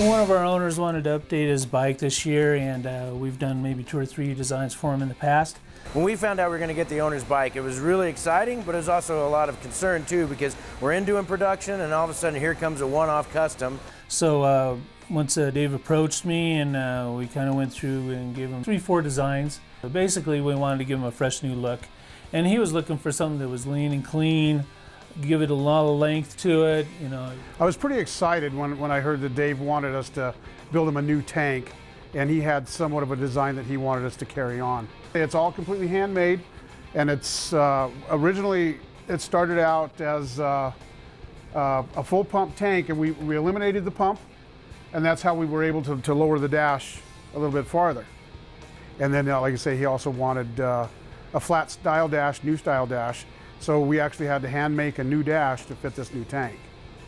So one of our owners wanted to update his bike this year, and we've done maybe 2 or 3 designs for him in the past. When we found out we were going to get the owner's bike, it was really exciting, but it was also a lot of concern too, because we're in doing production and all of a sudden here comes a one-off custom. So once Dave approached me, and we kind of went through and gave him 3 or 4 designs. But basically we wanted to give him a fresh new look, and he was looking for something that was lean and clean, give it a lot of length to it, you know. I was pretty excited when I heard that Dave wanted us to build him a new tank, and he had somewhat of a design that he wanted us to carry on. It's all completely handmade, and it's originally it started out as a full pump tank, and we eliminated the pump, and that's how we were able to lower the dash a little bit farther. And then, like I say, he also wanted a flat style dash, new style dash. So we actually had to hand make a new dash to fit this new tank.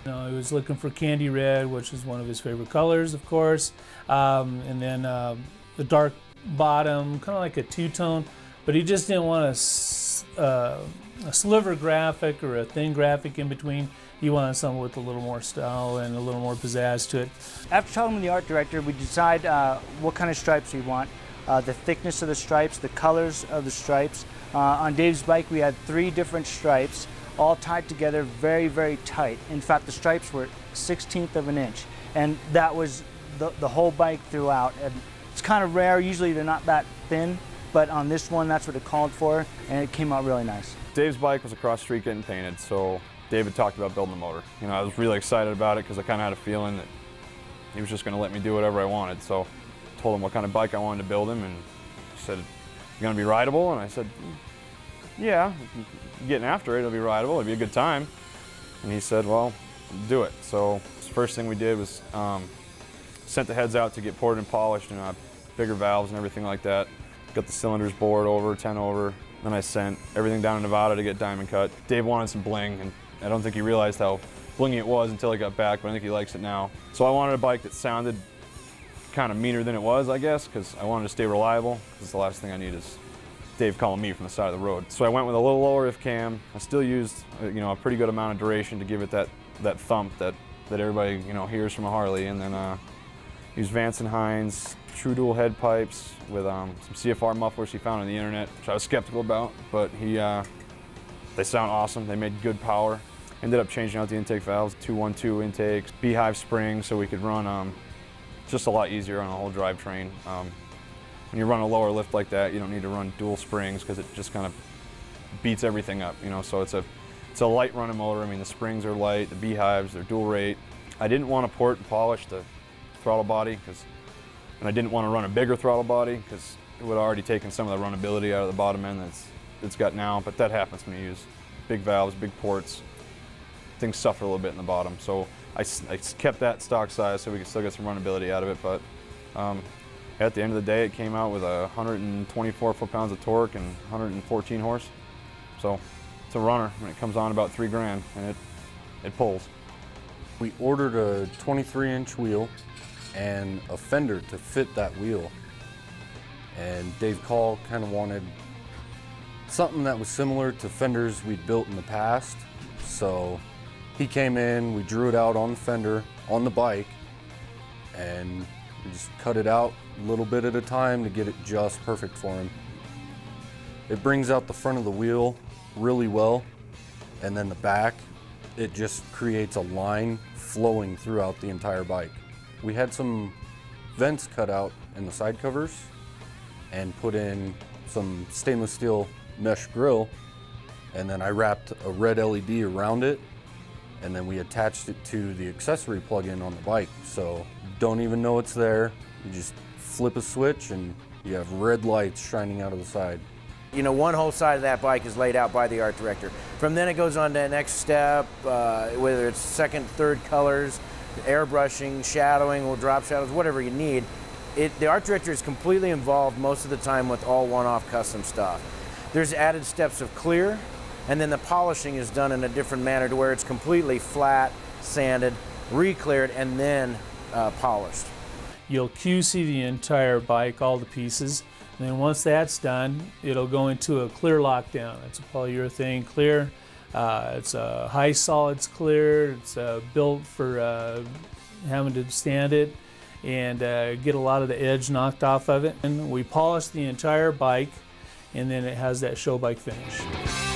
You know, he was looking for candy red, which is one of his favorite colors, of course, and then the dark bottom, kind of like a two-tone, but he just didn't want a sliver graphic or a thin graphic in between. He wanted something with a little more style and a little more pizzazz to it. After talking with the art director, we decide what kind of stripes we want, the thickness of the stripes, the colors of the stripes. On Dave's bike, we had 3 different stripes, all tied together very, very tight. In fact, the stripes were 1/16 of an inch, and that was the whole bike throughout. And it's kind of rare. Usually they're not that thin, but on this one, that's what it called for, and it came out really nice. Dave's bike was across the street getting painted, so David talked about building the motor. You know, I was really excited about it because I kind of had a feeling that he was just going to let me do whatever I wanted. So I told him what kind of bike I wanted to build him, and he said, "You gonna be rideable?" And I said, "Yeah, getting after it, it'll be rideable, it'll be a good time." And he said, "Well, do it." So the first thing we did was sent the heads out to get poured and polished, and bigger valves and everything like that. Got the cylinders bored over, 10 over. Then I sent everything down to Nevada to get diamond cut. Dave wanted some bling, and I don't think he realized how blingy it was until he got back, but I think he likes it now. So I wanted a bike that sounded kind of meaner than it was, I guess, because I wanted to stay reliable, because the last thing I need is Dave calling me from the side of the road. So I went with a little lower if cam. I still used a pretty good amount of duration to give it that thump that everybody hears from a Harley, and then used Vance & Hines true dual head pipes with some CFR mufflers he found on the internet, which I was skeptical about, but they sound awesome. They made good power. Ended up changing out the intake valves, 212 intakes, beehive springs, so we could run just a lot easier on a whole drivetrain. When you run a lower lift like that, you don't need to run dual springs because it just kind of beats everything up, So it's a light running motor. I mean, the springs are light, the beehives, they're dual rate. I didn't want to port and polish the throttle body, and I didn't want to run a bigger throttle body because it would have already taken some of the runnability out of the bottom end it's got now. But that happens when you use big valves, big ports. Things suffer a little bit in the bottom, so I kept that stock size so we could still get some runnability out of it. But at the end of the day, it came out with 124 foot-pounds of torque and 114 horse. So it's a runner when it comes on about 3 grand, and it pulls. We ordered a 23-inch wheel and a fender to fit that wheel. And Dave Call kind of wanted something that was similar to fenders we'd built in the past. So he came in, we drew it out on the fender, on the bike, and we just cut it out a little bit at a time to get it just perfect for him. It brings out the front of the wheel really well, and then the back, it just creates a line flowing throughout the entire bike. We had some vents cut out in the side covers and put in some stainless steel mesh grill, and then I wrapped a red LED around it, and then we attached it to the accessory plug-in on the bike. So don't even know it's there. You just flip a switch and you have red lights shining out of the side. One whole side of that bike is laid out by the art director. From then it goes on to the next step, whether it's second, third colors, airbrushing, shadowing, or drop shadows, whatever you need. The art director is completely involved most of the time with all one-off custom stuff. There's added steps of clear, and then the polishing is done in a different manner to where it's completely flat, sanded, re-cleared, and then polished. You'll QC the entire bike, all the pieces, and then once that's done, it'll go into a clear lockdown. It's a polyurethane clear. It's a high solids clear. It's built for having to sand it and get a lot of the edge knocked off of it. And we polish the entire bike, and then it has that show bike finish.